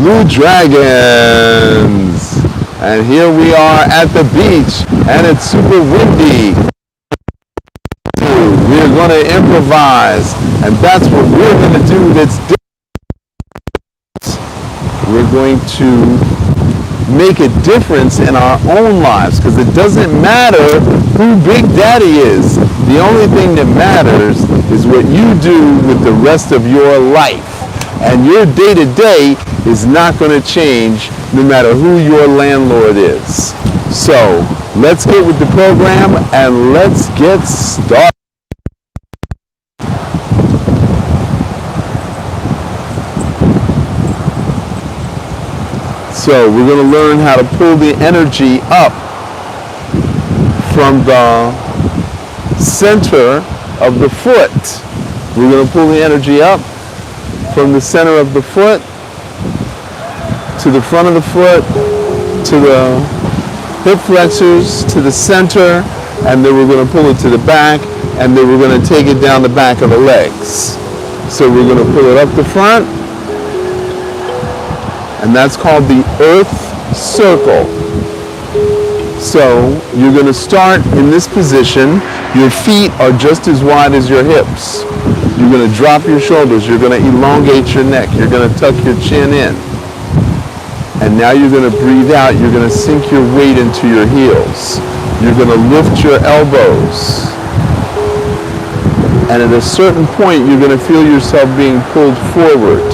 Blue Dragons. And here we are at the beach, and it's super windy. We're going to improvise, and that's what we're going to do that's different. We're going to make a difference in our own lives, because it doesn't matter who Big Daddy is. The only thing that matters is what you do with the rest of your life. And your day-to-day is not going to change no matter who your landlord is. So let's get with the program and let's get started. So we're going to learn how to pull the energy up from the center of the foot. We're going to pull the energy up from the center of the foot to the front of the foot, to the hip flexors, to the center, and then we're going to pull it to the back, and then we're going to take it down the back of the legs. So we're going to pull it up the front, and that's called the earth circle. So you're going to start in this position. Your feet are just as wide as your hips. You're going to drop your shoulders. You're going to elongate your neck. You're going to tuck your chin in. And now you're going to breathe out. You're going to sink your weight into your heels. You're going to lift your elbows. And at a certain point, you're going to feel yourself being pulled forward.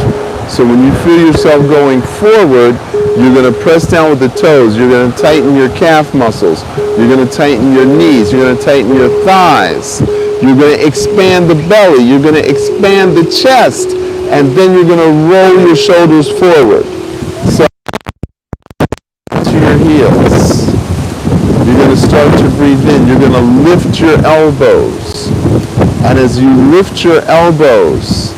So when you feel yourself going forward, you're going to press down with the toes. You're going to tighten your calf muscles. You're going to tighten your knees. You're going to tighten your thighs. You're going to expand the belly. You're going to expand the chest. And then you're going to roll your shoulders forward. So to your heels. You're going to start to breathe in. You're going to lift your elbows. And as you lift your elbows,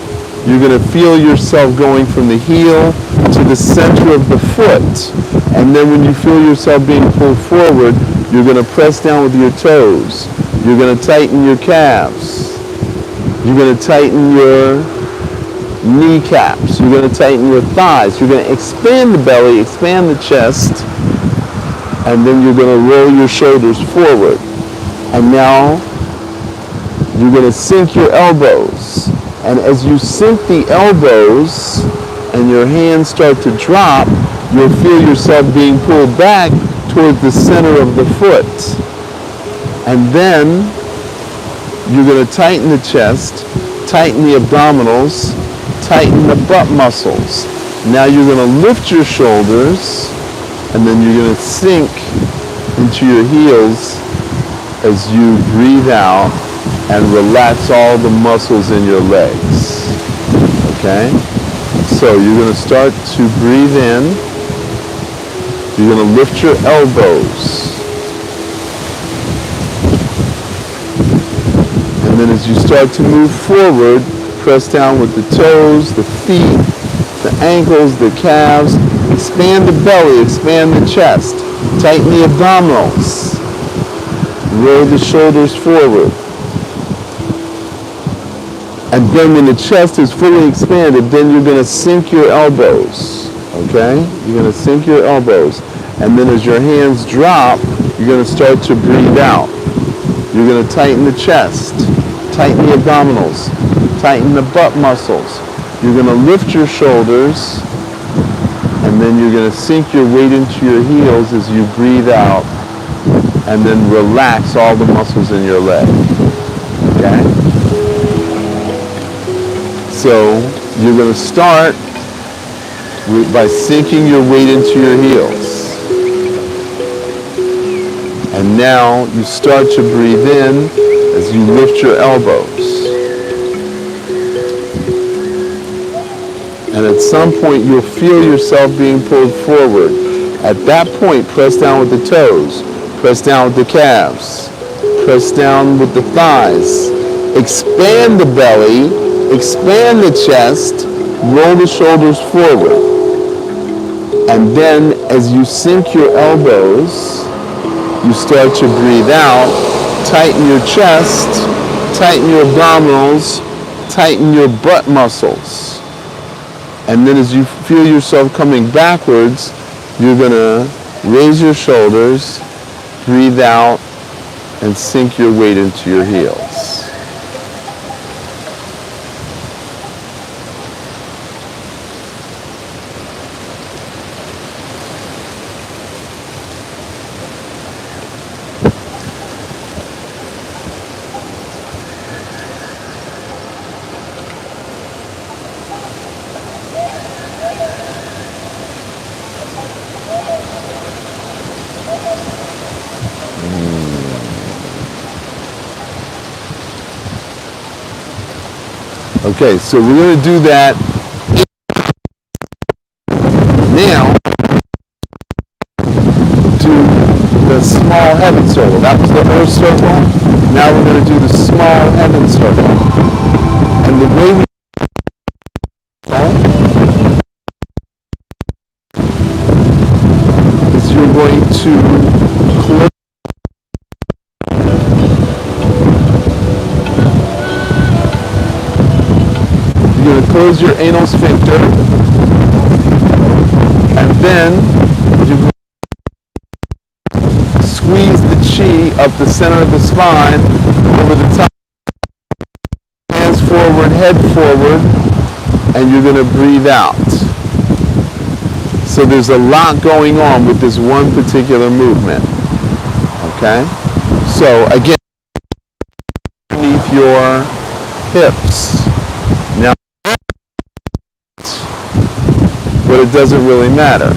you're going to feel yourself going from the heel to the center of the foot. And then when you feel yourself being pulled forward, you're going to press down with your toes. You're going to tighten your calves. You're going to tighten your kneecaps. You're going to tighten your thighs. You're going to expand the belly, expand the chest, and then you're going to roll your shoulders forward. And now you're going to sink your elbows. And as you sink the elbows and your hands start to drop, you'll feel yourself being pulled back towards the center of the foot. And then you're going to tighten the chest, tighten the abdominals, tighten the butt muscles. Now you're going to lift your shoulders, and then you're going to sink into your heels as you breathe out and relax all the muscles in your legs. Okay? So you're going to start to breathe in. You're going to lift your elbows. And then as you start to move forward, press down with the toes, the feet, the ankles, the calves. Expand the belly, expand the chest. Tighten the abdominals. Roll the shoulders forward. And then when the chest is fully expanded, then you're going to sink your elbows. Okay? You're going to sink your elbows. And then as your hands drop, you're going to start to breathe out. You're going to tighten the chest, tighten the abdominals, tighten the butt muscles. You're going to lift your shoulders, and then you're going to sink your weight into your heels as you breathe out, and then relax all the muscles in your leg. Okay? So you're going to start by sinking your weight into your heels. And now you start to breathe in as you lift your elbows. And at some point you'll feel yourself being pulled forward. At that point, press down with the toes. Press down with the calves. Press down with the thighs. Expand the belly. Expand the chest, roll the shoulders forward. And then as you sink your elbows, you start to breathe out, tighten your chest, tighten your abdominals, tighten your butt muscles. And then as you feel yourself coming backwards, you're going to raise your shoulders, breathe out, and sink your weight into your heels. Okay, so we're going to do that now. Do the small heaven circle. That was the earth circle. Now we're going to do the small heaven circle. And the way we is you're going to close. You're going to close your anal sphincter, and then you squeeze the Qi up the center of the spine, over the top, hands forward, head forward, and you're going to breathe out. So there's a lot going on with this one particular movement. Okay? So again, underneath your hips. Now, but it doesn't really matter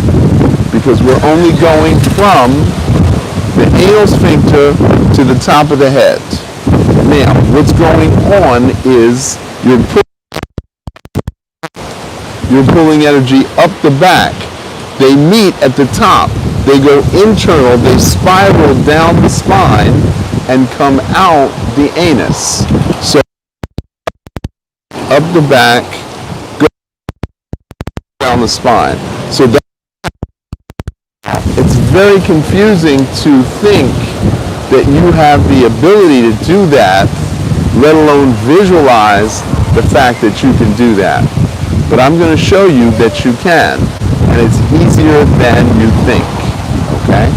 because we're only going from the anal sphincter to the top of the head. Now, what's going on is you're pulling energy up the back. They meet at the top. They go internal. They spiral down the spine and come out the anus. So up the back, go down the spine. So it's very confusing to think that you have the ability to do that, let alone visualize the fact that you can do that. But I'm going to show you that you can, and it's easier than you think. Okay?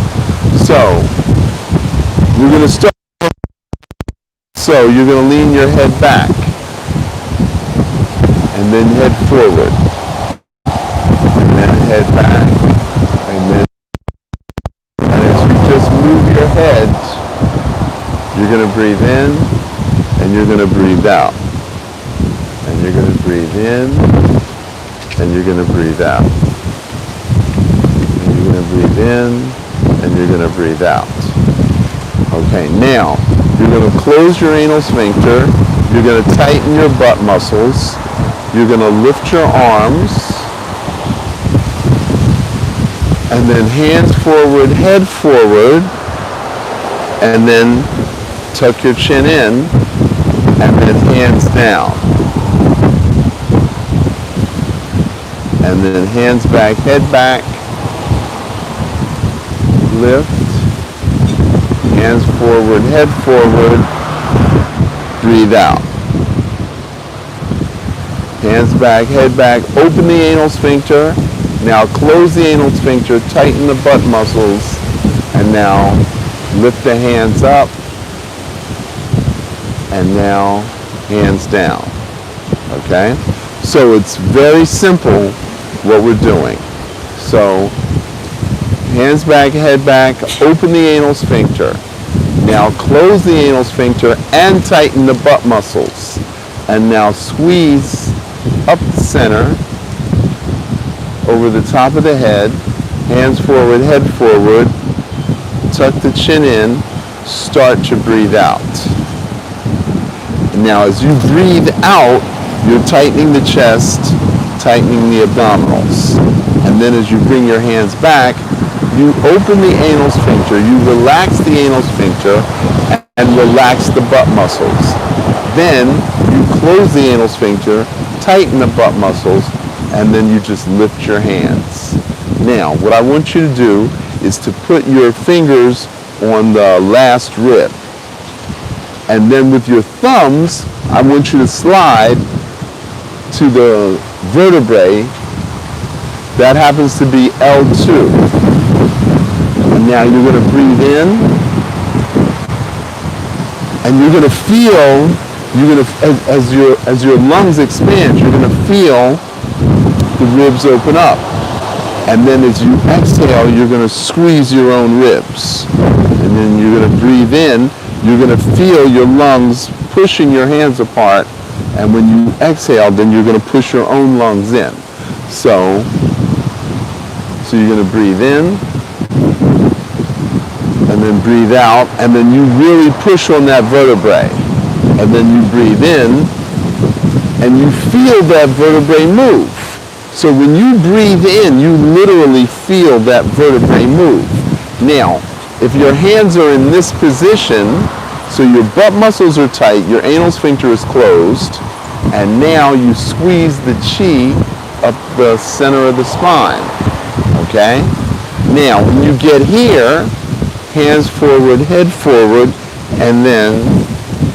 So we're going to start. So you're going to lean your head back and then head forward and then head back and then, and as you just move your head, you're going to breathe in and you're going to breathe out, and you're going to breathe in and you're going to breathe out, and you're going to breathe in and you're going to breathe out. Okay, now you're going to close your anal sphincter, you're going to tighten your butt muscles, you're going to lift your arms, and then hands forward, head forward, and then tuck your chin in, and then hands down. And then hands back, head back, lift, hands forward, head forward, breathe out. Hands back, head back, open the anal sphincter. Now close the anal sphincter, tighten the butt muscles, and now lift the hands up, and now hands down. Okay? So it's very simple what we're doing. So hands back, head back, open the anal sphincter. Now close the anal sphincter and tighten the butt muscles. And now squeeze up the center, over the top of the head, hands forward, head forward, tuck the chin in, start to breathe out. And now as you breathe out, you're tightening the chest, tightening the abdominals. And then as you bring your hands back, you open the anal sphincter, you relax the anal sphincter, and relax the butt muscles. Then you close the anal sphincter, tighten the butt muscles, and then you just lift your hands. Now, what I want you to do is to put your fingers on the last rib. And then with your thumbs, I want you to slide to the vertebrae That happens to be L2. And now you're going to breathe in, and you're going to feel, as your lungs expand, you're going to feel the ribs open up. And then as you exhale, you're going to squeeze your own ribs. And then you're going to breathe in, you're going to feel your lungs pushing your hands apart. And when you exhale, then you're going to push your own lungs in. So you're going to breathe in, and then breathe out, and then you really push on that vertebrae. And then you breathe in, and you feel that vertebrae move. So when you breathe in, you literally feel that vertebrae move. Now, if your hands are in this position, so your butt muscles are tight, your anal sphincter is closed, and now you squeeze the chi up the center of the spine. Okay? Now, when you get here, hands forward, head forward, and then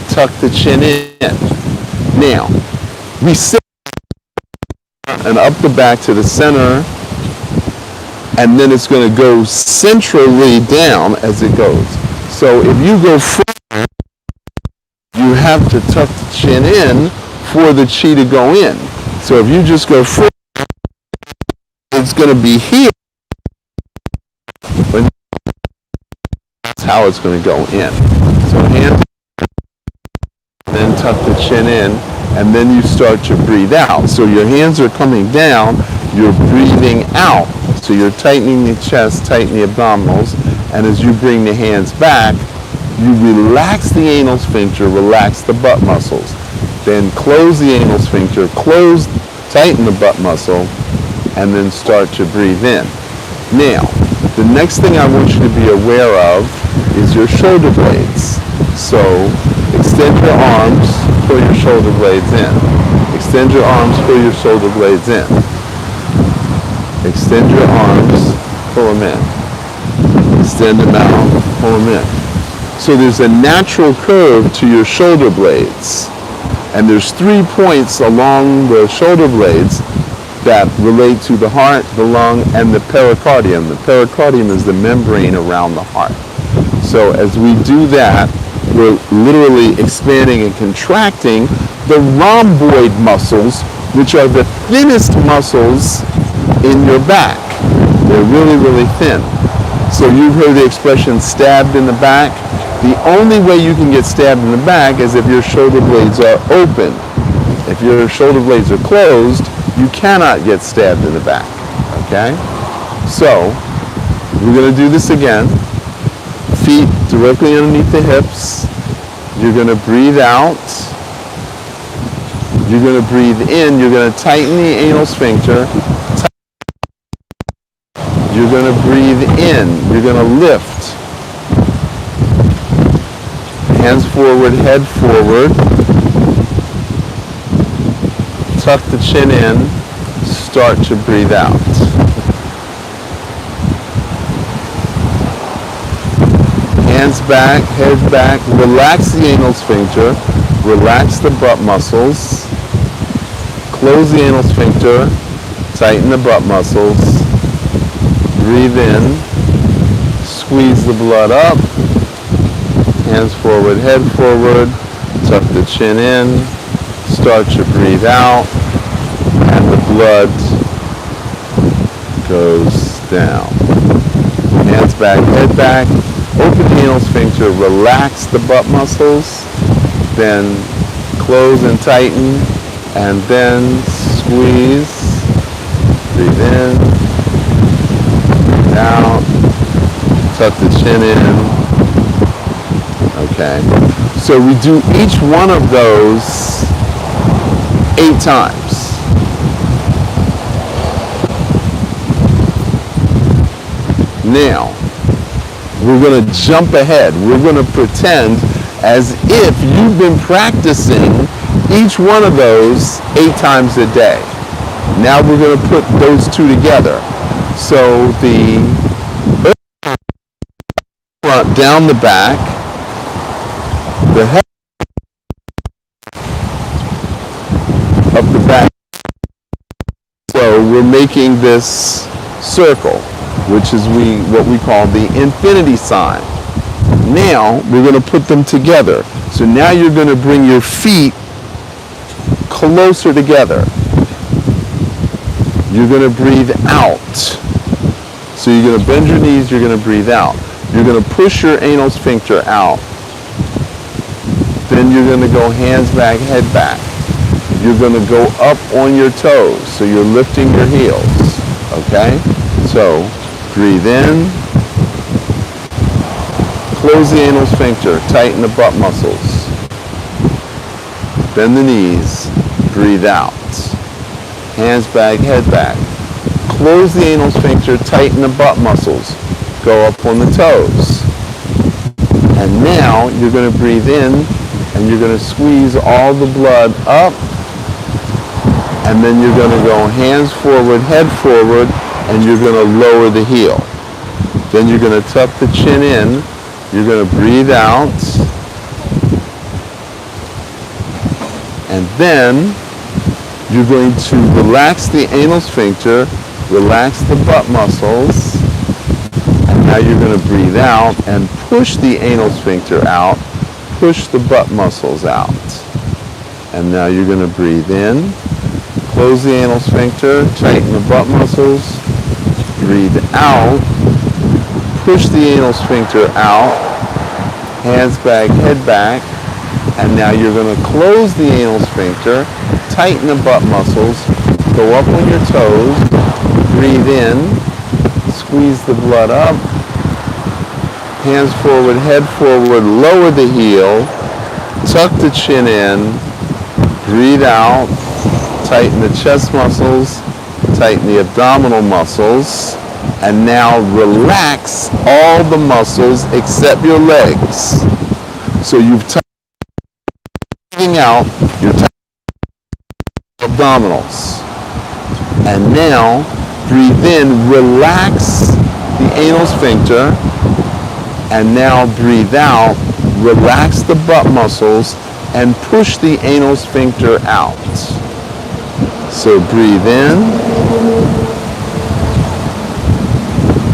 tuck the chin in. Now, we sit and up the back to the center, and then it's going to go centrally down as it goes. So if you go forward, you have to tuck the chin in for the chi to go in. So if you just go forward, it's going to be here. But that's how it's going to go in. So hands, then tuck the chin in, and then you start to breathe out. So your hands are coming down, you're breathing out. So you're tightening the chest, tightening the abdominals, and as you bring the hands back, you relax the anal sphincter, relax the butt muscles. Then close the anal sphincter, tighten the butt muscle, and then start to breathe in. Now, the next thing I want you to be aware of is your shoulder blades. So extend your arms, pull your shoulder blades in. Extend your arms, pull your shoulder blades in. Extend your arms, pull them in. Extend them out, pull them in. So there's a natural curve to your shoulder blades. And there's 3 points along the shoulder blades that relate to the heart, the lung, and the pericardium. The pericardium is the membrane around the heart. So as we do that, we're literally expanding and contracting the rhomboid muscles, which are the thinnest muscles in your back. They're really, really thin. So you've heard the expression stabbed in the back. The only way you can get stabbed in the back is if your shoulder blades are open. If your shoulder blades are closed, you cannot get stabbed in the back. Okay? So, we're going to do this again. Feet directly underneath the hips. You're going to breathe out. You're going to breathe in. You're going to tighten the anal sphincter. You're going to breathe in. You're going to lift. Hands forward, head forward. Tuck the chin in. Start to breathe out. Hands back, head back. Relax the anal sphincter. Relax the butt muscles. Close the anal sphincter. Tighten the butt muscles. Breathe in. Squeeze the blood up. Hands forward, head forward. Tuck the chin in. Start to breathe out. And the blood goes down. Hands back, head back. Open the anal sphincter. Relax the butt muscles. Then close and tighten. And then squeeze. Breathe in. Breathe out. Tuck the chin in. Okay, so we do each one of those 8 times. Now, we're going to jump ahead. We're going to pretend as if you've been practicing each one of those 8 times a day. Now we're going to put those 2 together. So the front down the back, the head up the back. So So we're making this circle, which is what we call the infinity sign. Now we're going to put them together. So now you're going to bring your feet closer together. You're going to breathe out. So you're going to bend your knees, you're going to breathe out. You're going to push your anal sphincter out. Then you're going to go hands back, head back. You're going to go up on your toes. So you're lifting your heels. Okay? So breathe in. Close the anal sphincter. Tighten the butt muscles. Bend the knees. Breathe out. Hands back, head back. Close the anal sphincter. Tighten the butt muscles. Go up on the toes. And now you're going to breathe in and you're going to squeeze all the blood up. And then you're going to go hands forward, head forward, and you're going to lower the heel. Then you're going to tuck the chin in. You're going to breathe out. And then you're going to relax the anal sphincter, relax the butt muscles. And now you're going to breathe out and push the anal sphincter out. Push the butt muscles out. And now you're going to breathe in. Close the anal sphincter, tighten the butt muscles, breathe out, push the anal sphincter out, hands back, head back, and now you're going to close the anal sphincter, tighten the butt muscles, go up on your toes, breathe in, squeeze the blood up, hands forward, head forward, lower the heel, tuck the chin in, breathe out, tighten the chest muscles, tighten the abdominal muscles, and now relax all the muscles except your legs. So you've tightened out your abdominals. And now breathe in, relax the anal sphincter, and now breathe out, relax the butt muscles, and push the anal sphincter out. So breathe in,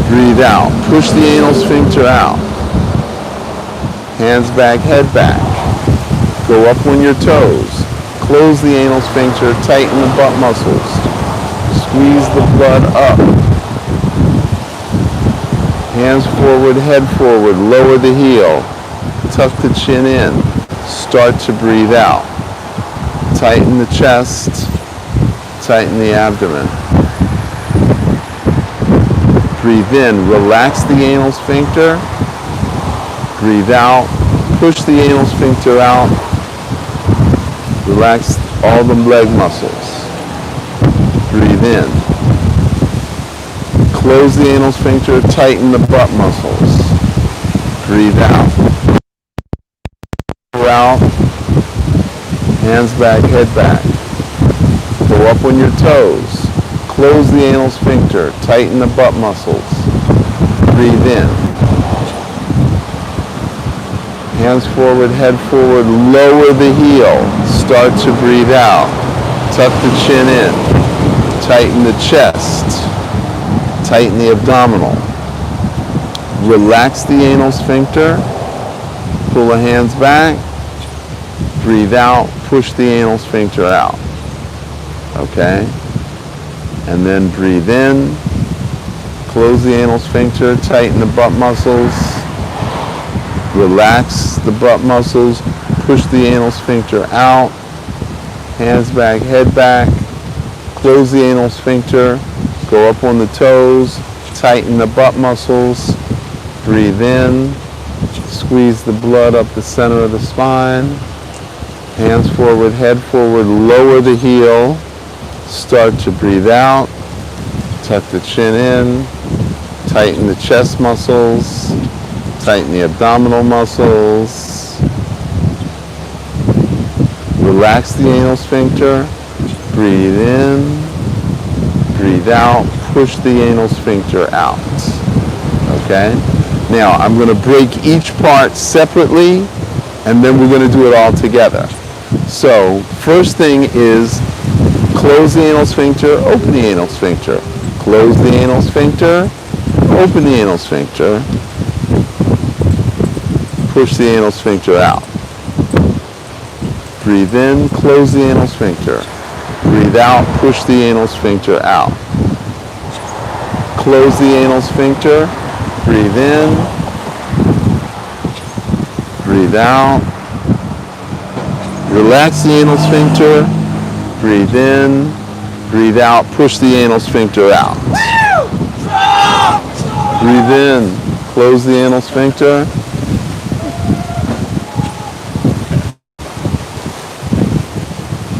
breathe out. Push the anal sphincter out. Hands back, head back. Go up on your toes. Close the anal sphincter, tighten the butt muscles. Squeeze the blood up. Hands forward, head forward. Lower the heel. Tuck the chin in. Start to breathe out. Tighten the chest. Tighten the abdomen. Breathe in, relax the anal sphincter. Breathe out, push the anal sphincter out. Relax all the leg muscles. Breathe in. Close the anal sphincter, tighten the butt muscles. Breathe out. Out. Hands back, head back. Go up on your toes. Close the anal sphincter. Tighten the butt muscles. Breathe in. Hands forward, head forward. Lower the heel. Start to breathe out. Tuck the chin in. Tighten the chest. Tighten the abdominal. Relax the anal sphincter. Pull the hands back. Breathe out. Push the anal sphincter out. Okay? And then breathe in, close the anal sphincter, tighten the butt muscles, relax the butt muscles, push the anal sphincter out, hands back, head back, close the anal sphincter, go up on the toes, tighten the butt muscles, breathe in, squeeze the blood up the center of the spine, hands forward, head forward, lower the heel, start to breathe out, tuck the chin in, tighten the chest muscles, tighten the abdominal muscles, relax the anal sphincter, breathe in, breathe out, push the anal sphincter out. Okay? Now I'm going to break each part separately and then we're going to do it all together. So first thing is Close the anal sphincter, open the anal sphincter. Close the anal sphincter, open the anal sphincter. Push the anal sphincter out. Breathe in, close the anal sphincter. Breathe out, push the anal sphincter out. Close the anal sphincter, breathe in, breathe out. Relax the anal sphincter, breathe in, breathe out, push the anal sphincter out. Breathe in, close the anal sphincter.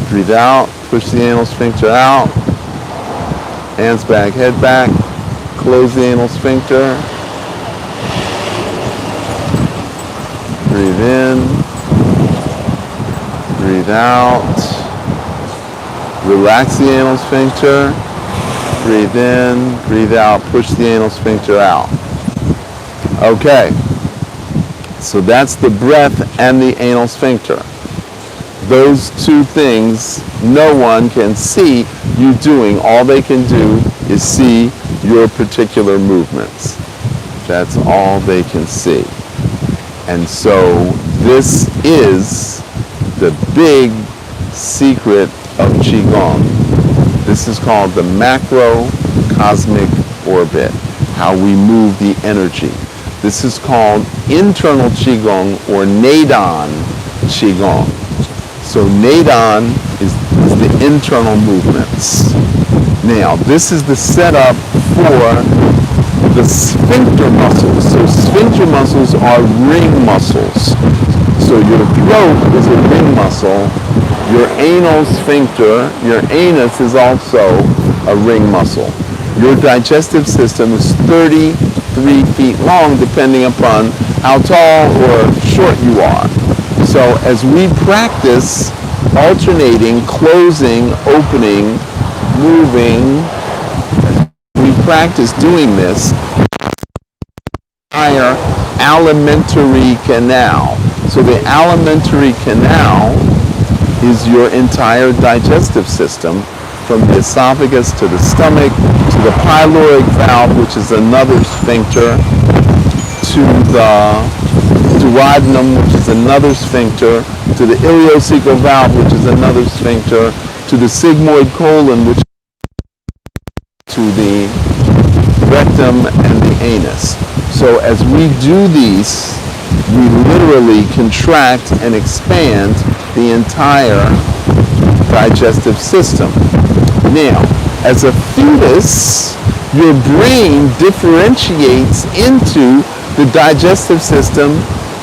Breathe out, push the anal sphincter out. Hands back, head back. Close the anal sphincter. Breathe in. Breathe out. Relax the anal sphincter. Breathe in, breathe out, push the anal sphincter out. Okay, so that's the breath and the anal sphincter. Those two things no one can see you doing. All they can do is see your particular movements. That's all they can see. And so this is the big secret of Qigong. This is called the macrocosmic orbit, how we move the energy. This is called internal Qigong or Neidan Qigong. So Neidan is the internal movements. Now, this is the setup for the sphincter muscles. So sphincter muscles are ring muscles. So your throat is a ring muscle. Your anal sphincter, your anus is also a ring muscle. Your digestive system is 33 feet long depending upon how tall or short you are. So as we practice alternating, closing, opening, moving, we practice doing this, entire alimentary canal. So the alimentary canal is your entire digestive system, from the esophagus to the stomach, to the pyloric valve, which is another sphincter, to the duodenum, which is another sphincter, to the ileocecal valve, which is another sphincter, to the sigmoid colon, which to the rectum and the anus. So as we do these, we literally contract and expand the entire digestive system. Now, as a fetus, your brain differentiates into the digestive system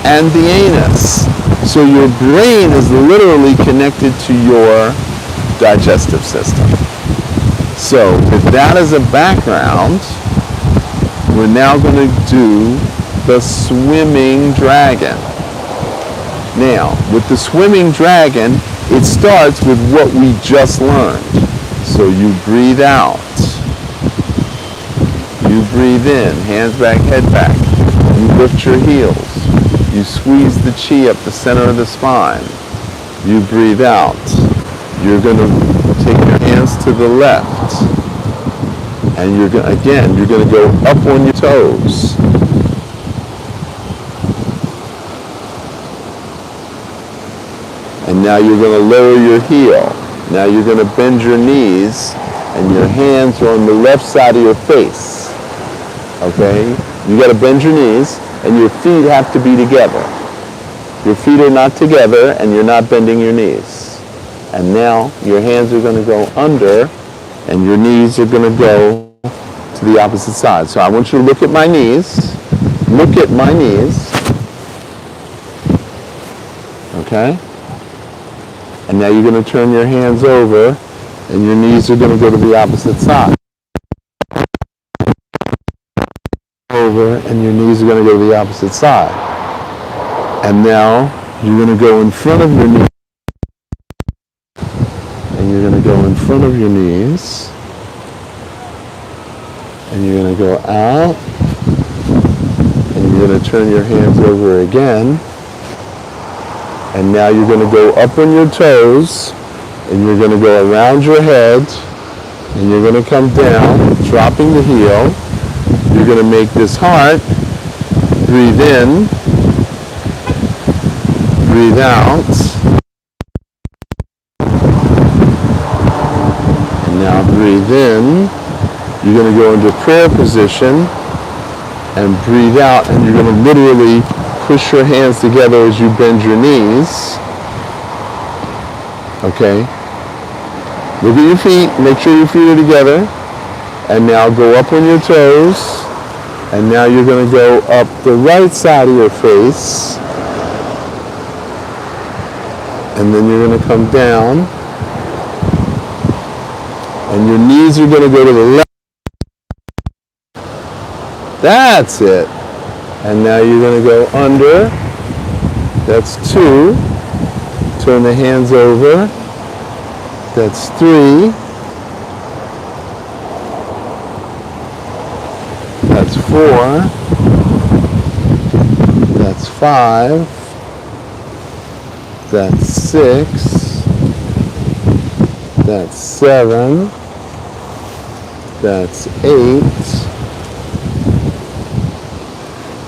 and the anus. So your brain is literally connected to your digestive system. So with that as a background, we're now going to do the swimming dragon. Now, with the swimming dragon, it starts with what we just learned. So you breathe out. You breathe in, hands back, head back. You lift your heels. You squeeze the chi up the center of the spine. You breathe out. You're going to take your hands to the left. And you're going to go up on your toes. And now you're going to lower your heel. Now you're going to bend your knees and your hands are on the left side of your face. Okay? You got to bend your knees and your feet have to be together. Your feet are not together and you're not bending your knees. And now your hands are going to go under and your knees are going to go to the opposite side. So I want you to look at my knees. Look at my knees. Okay? And now you're going to turn your hands over and your knees are going to go to the opposite side. Over and your knees are going to go to the opposite side. And now you're going to go in front of your knees. And you're going to go in front of your knees. And you're going to go out. And you're going to turn your hands over again. And now you're going to go up on your toes And you're going to go around your head, and you're going to come down, dropping the heel. You're going to make this heart. Breathe in, breathe out. And now breathe in. You're going to go into prayer position and breathe out, and you're going to literally push your hands together as you bend your knees. Okay? Look at your feet. Make sure your feet are together. And now go up on your toes. And now you're going to go up the right side of your face. And then you're going to come down. And your knees are going to go to the left. That's it. And now you're going to go under. That's 2. Turn the hands over. That's 3. That's 4. That's 5. That's 6. That's 7. That's 8.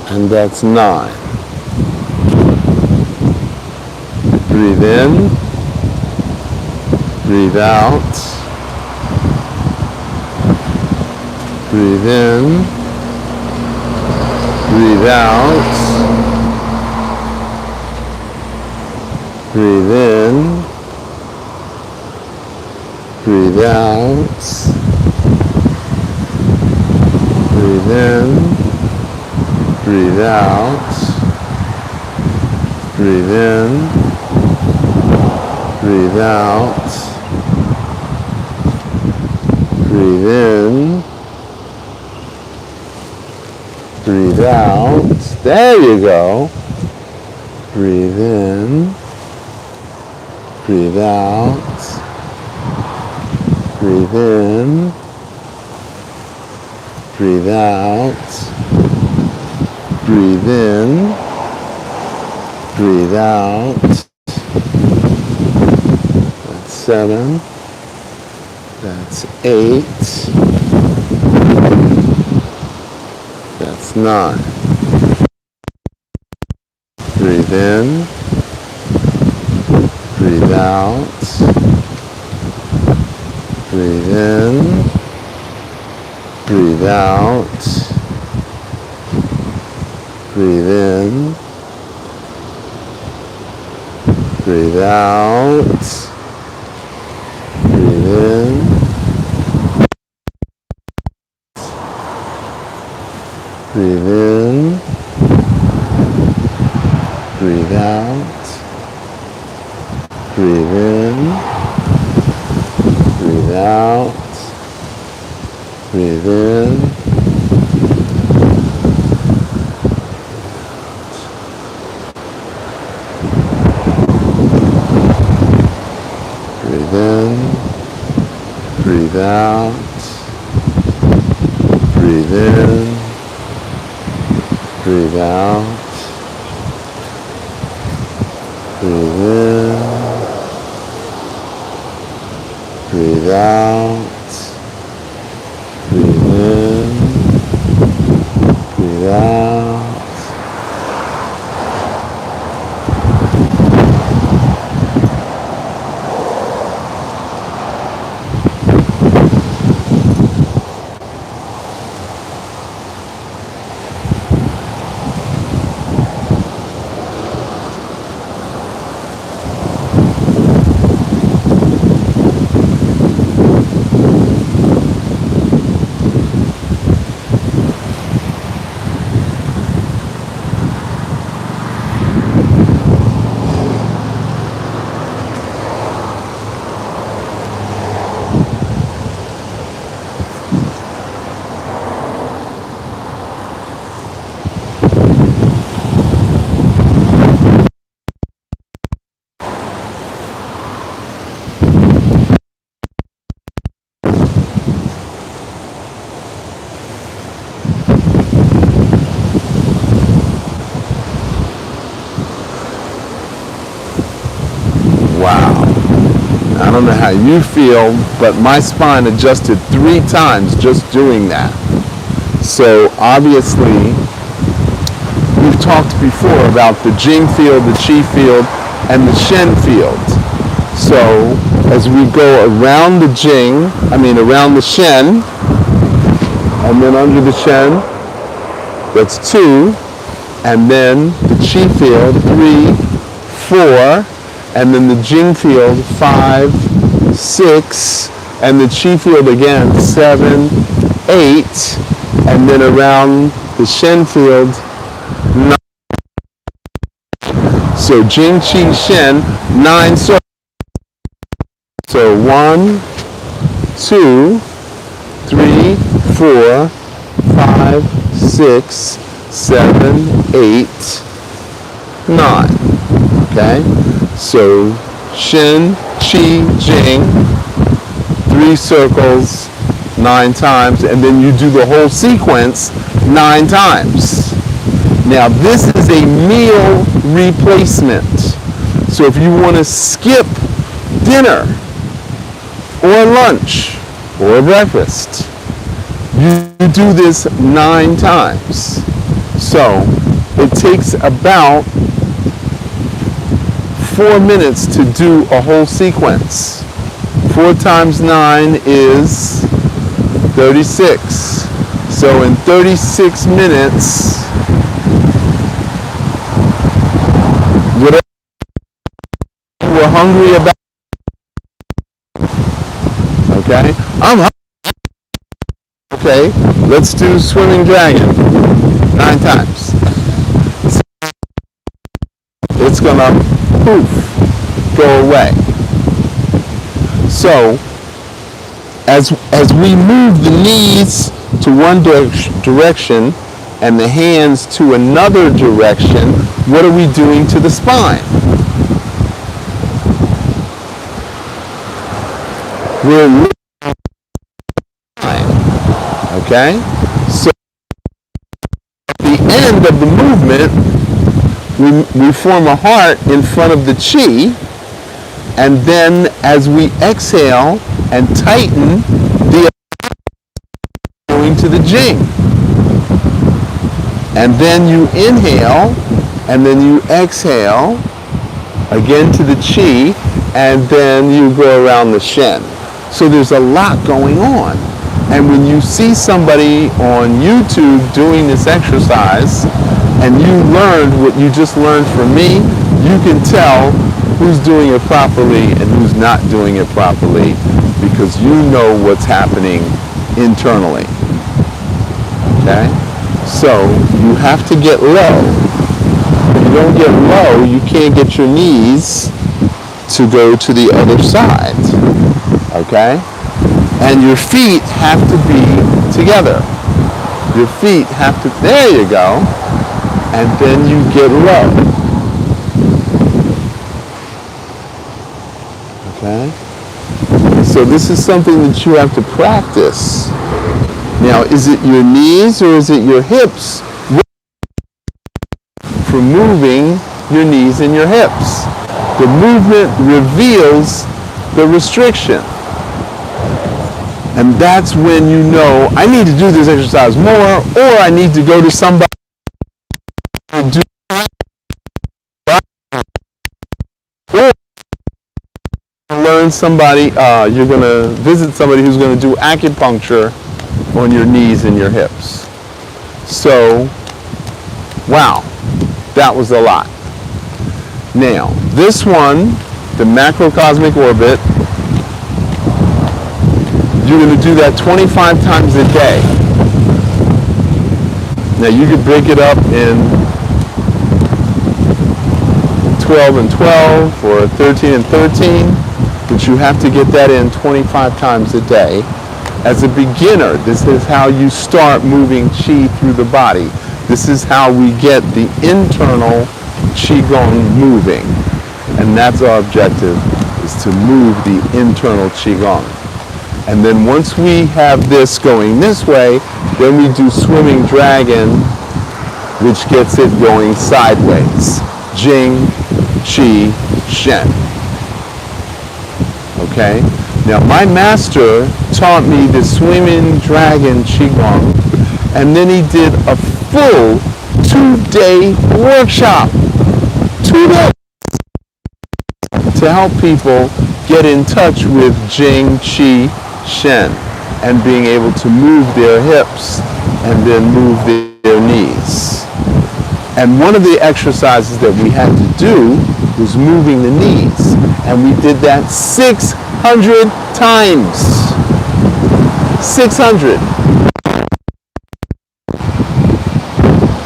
And that's 9. Breathe in. Breathe out. Breathe in. Breathe out. Breathe in. Breathe out. Breathe in. Breathe out. Breathe in. Breathe out. Breathe in. Breathe out. There you go. Breathe in. Breathe out. Breathe in. Breathe out. Breathe in. Breathe out. That's 7. That's 8. That's 9. Breathe in. Breathe out. Breathe in. Breathe out. Breathe in. Breathe out. Breathe in. Breathe in. Breathe out. Breathe in. Breathe out. Breathe in. Breathe in. Breathe out. Breathe in. Breathe out. Breathe in. Breathe out. Breathe in. Breathe out. know how you feel, but my spine adjusted 3 times just doing that. So obviously, we've talked before about the Jing field, the Qi field, and the Shen field. So as we go around the around the Shen, and then under the Shen, that's 2, and then the Qi field, 3, 4, and then the Jing field, 5, 6, and the Qi field again, 7, 8, and then around the Shen field, 9. So Jing, Qi, Shen, 9 circles. So 1, 2, 3, 4, 5, 6, 7, 8, 9. Okay? So Shen, Qi, Jing, 3 circles, 9 times, and then you do the whole sequence 9 times. Now this is a meal replacement. So if you want to skip dinner or lunch or breakfast, you do this 9 times. So it takes about 4 minutes to do a whole sequence. 4 times 9 is 36. So in 36 minutes, whatever you were hungry about, okay? I'm hungry. Okay, let's do swimming dragon 9 times. It's gonna poof, go away. So as we move the knees to one direction and the hands to another direction, what are we doing to the spine? We're lifting the spine. Okay? So at the end of the movement, we form a heart in front of the Qi, and then as we exhale and tighten, the going to the Jing. And then you inhale, and then you exhale, again to the Qi, and then you go around the Shen. So there's a lot going on. And when you see somebody on YouTube doing this exercise, and you learned what you just learned from me, you can tell who's doing it properly and who's not doing it properly, because you know what's happening internally. Okay? So you have to get low. If you don't get low, you can't get your knees to go to the other side. Okay? And your feet have to be together. Your feet have to, there you go. And then you get low. Okay? So this is something that you have to practice. Now, is it your knees or is it your hips? For moving your knees and your hips. The movement reveals the restriction. And that's when you know, I need to do this exercise more, or I need to go to somebody and do, or learn somebody, you're going to visit somebody who's going to do acupuncture on your knees and your hips. So, wow, that was a lot. Now, this one, the macrocosmic orbit, you're going to do that 25 times a day. Now, you could break it up in 12 and 12 or 13 and 13, but you have to get that in 25 times a day. As a beginner, this is how you start moving Qi through the body. This is how we get the internal Qigong moving. And that's our objective, is to move the internal Qigong. And then once we have this going this way, then we do swimming dragon, which gets it going sideways. Jing, Qi, Shen. Okay? Now my master taught me the swimming dragon Qigong, and then he did a full 2-day workshop. 2 days to help people get in touch with Jing, Qi, Shen, and being able to move their hips and then move their knees. And one of the exercises that we had to do was moving the knees. And we did that 600 times. 600.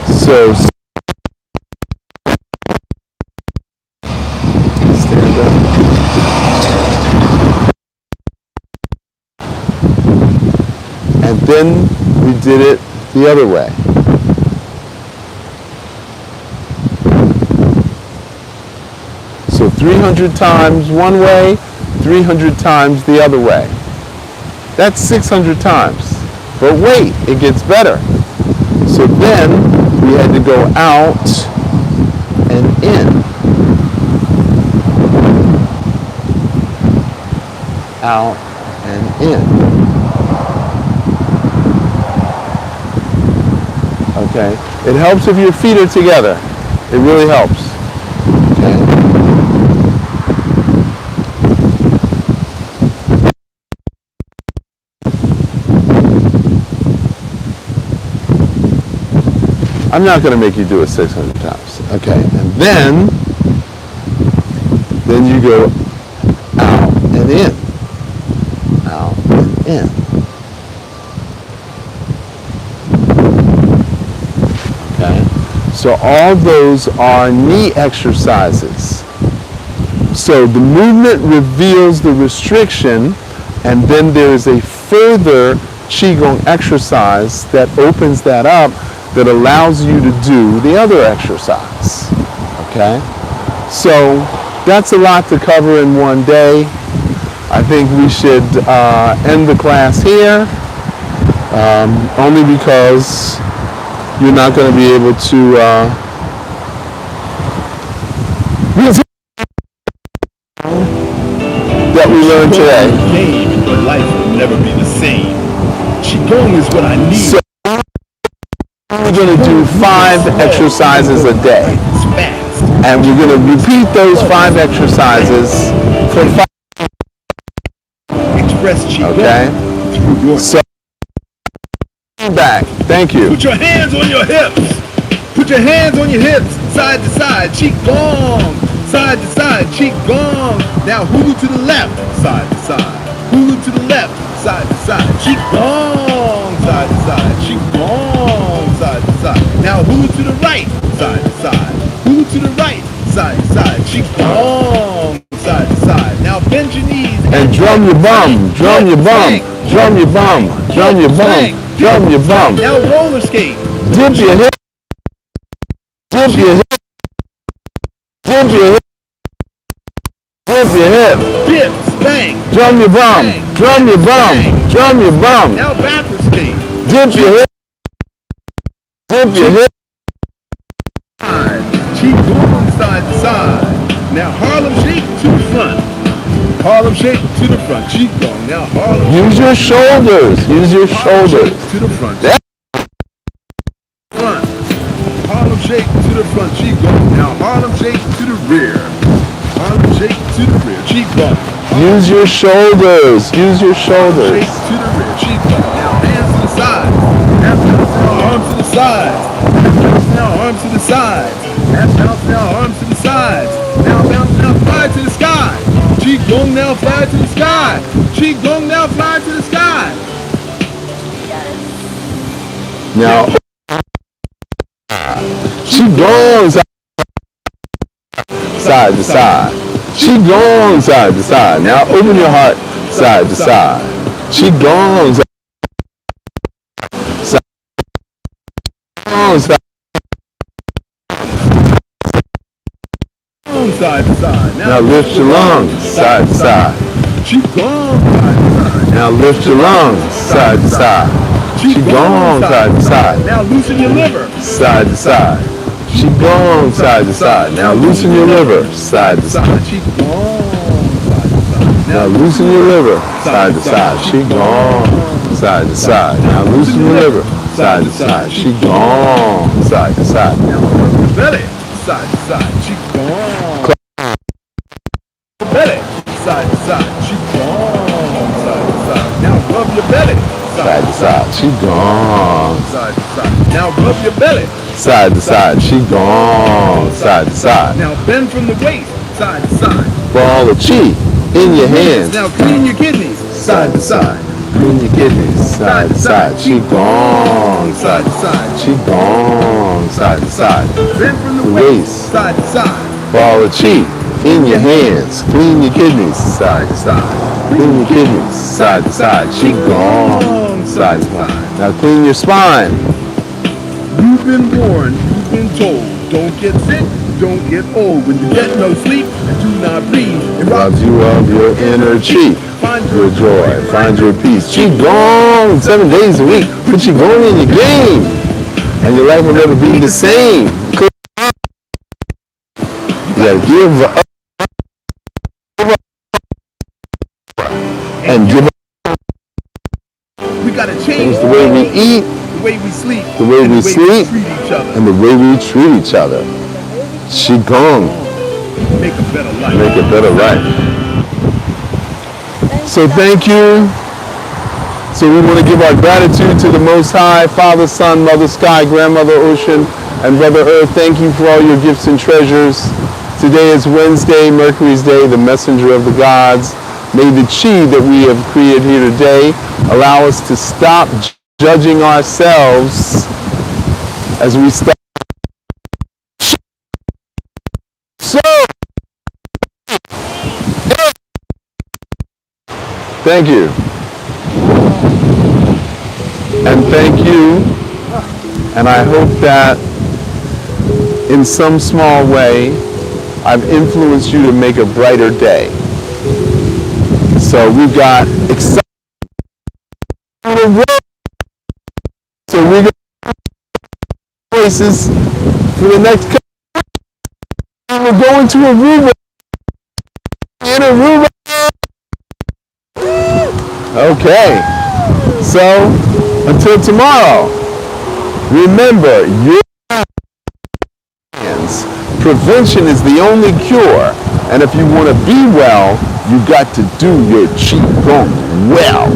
So stand up. And then we did it the other way. So 300 times one way, 300 times the other way. That's 600 times. But wait, it gets better. So then we had to go out and in. Out and in. Okay? It helps if your feet are together. It really helps. Okay? I'm not going to make you do it 600 times. Okay, and then you go out and in. Out and in. Okay, so all those are knee exercises. So the movement reveals the restriction, and then there is a further Qigong exercise that opens that up, that allows you to do the other exercise. Okay? So that's a lot to cover in one day. I think we should end the class here, only because you're not going to be able to that we learned today. Your life will never be the same. Qigong is what I need. So we're going to do 5 exercises a day. And we're going to repeat those 5 exercises for 5. Express Qigong. Okay? So, back. Thank you. Put your hands on your hips. Put your hands on your hips. Side to side. Qigong. Side to side. Qigong. Now hulu to the left. Side to side. Hulu to the left. Side to side. Qigong. Side to side. Qigong. Side to side. Now hulu to the right. Side to side. Hulu to the right. Side to side. Qigong. Side to side. Now bend your knees. And drum your bum. Drum your bum. Drum your bum. Drum your bum. Drum your bum. Now roller skate. Dip your hip. Dip your hip. Dip your hip. Dip your hip. Dip. Bang. Drum your bum. Drum your bum. Drum your bum. Now backward skate. Dip your hip. Dip your hip. Qigong side to side. Now Harlem shake to the front. Harlem shake to the front. Qigong. Now Harlem. Use your shoulders. Use your shoulders. To the front. Front. Harlem shake to the front. Qigong. Now Harlem shake to the rear. Harlem shake to the rear. Qigong. Use your shoulders. Use your shoulders. Shake to the rear. Qigong. Now hands to the side. Half bounce now arms to the sides. Half bounce now arms to the sides. Half bounce now arms to the sides. Now bounce now fly to the sky. Qigong now fly to the sky. Qigong now fly to the sky. Now, Qigong side to side. Qigong side to side. Now open your heart side to side. Qigong side to side. Side to side. Now lift your lungs side to side. Qigong side to side. Now lift your lungs side to side. Qigong side to side. Now loosen your liver. Side to side. Qigong side to side. Now loosen your liver side to side. Qigong side to side. Now loosen your liver. Side to side. Qi-Gong. Side to side. Now loosen your liver. Side to side. Qi-Gong. Side to side. Now rub your belly. Side to side. Qi-Gong. Belly. Side to side. Qi-Gong. Side to side. Now rub your belly. Side to side. Qi-Gong. Side to side. Now rub your belly. Side to side. Qi-Gong. Side to side. Now bend from the waist. Side to side. Ball of Qi in your hands. Now clean your kidneys. Side to side. Clean your kidneys. Side to side. Qi-Gong. Side to side. Qi-Gong. Side to side. Bend from the waist. waist. Side to side. Ball of Qi in your hands. Clean your kidneys. Side to side. Clean your kidneys. Side to side. Qi-Gong. Side to side. Now clean your spine. You've been warned, you've been told, don't get sick, don't get old. When you get no sleep and do not breathe, it Robs you of your inner Qi. Find Your joy. Find your peace. Qi-Gong. 7 days a week. Put Qi-Gong in your game. And your life will never be the same. You gotta give up. And give up. We gotta change The way we eat. the way we sleep, The way and we the way sleep. we treat each other. And the way we treat each other. Qi-Gong. Make a better life. Make a better life. So thank you. So we want to give our gratitude to the Most High, Father, Son, Mother Sky, Grandmother Ocean, and Brother Earth. Thank you for all your gifts and treasures. Today is Wednesday, Mercury's Day, the messenger of the gods. May the Qi that we have created here today allow us to stop judging ourselves as we stop. So, thank you. And thank you. And I hope that in some small way, I've influenced you to make a brighter day. So we've got exciting. So we're going to places for the next couple. We're going to Aruba. In Aruba. Okay. So until tomorrow, remember your hands. Prevention is the only cure. And if you want to be well, you got to do your Qi-Gong well.